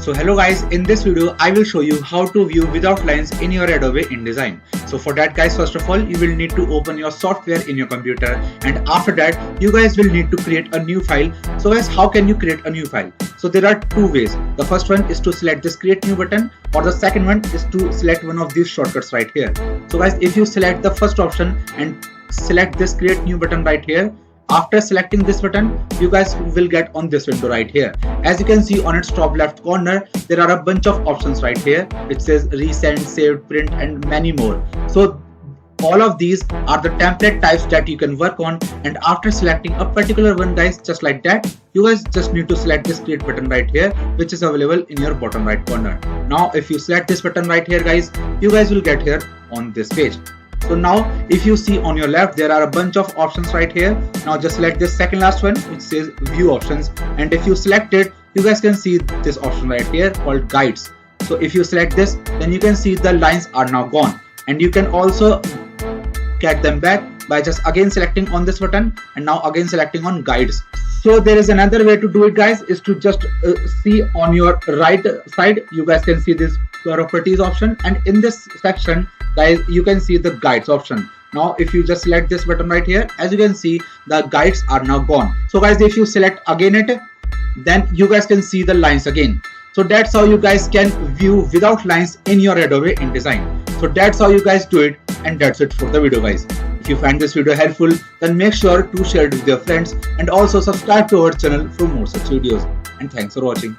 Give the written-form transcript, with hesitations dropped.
So hello guys, in this video I will show you how to view without lines in your Adobe InDesign. So for that guys, first of all you will need to open your software in your computer, and after that you guys will need to create a new file. So guys, how can you create a new file? So there are two ways. The first one is to select this create new button, or the second one is to select one of these shortcuts right here. So guys, if you select the first option and select this create new button right here, after selecting this button, you guys will get on this window right here. As you can see on its top left corner, there are a bunch of options right here. It says resend, save, print and many more. So all of these are the template types that you can work on, and after selecting a particular one guys, just like that, you guys just need to select this create button right here, which is available in your bottom right corner. Now if you select this button right here guys, you guys will get here on this page. So now if you see on your left, there are a bunch of options right here. Now just select this second last one which says view options, and if you select it, you guys can see this option right here called guides. So if you select this, then you can see the lines are now gone, and you can also get them back by just again selecting on this button and now again selecting on guides. So there is another way to do it guys, is to just see on your right side, you guys can see this properties option, and in this section guys you can see the guides option. Now if you just select this button right here, as you can see the guides are now gone. So guys, if you select again it, then you guys can see the lines again. So that's how you guys can view without lines in your Adobe InDesign. So that's how you guys do it, and that's it for the video guys. If you find this video helpful, then make sure to share it with your friends and also subscribe to our channel for more such videos. And thanks for watching.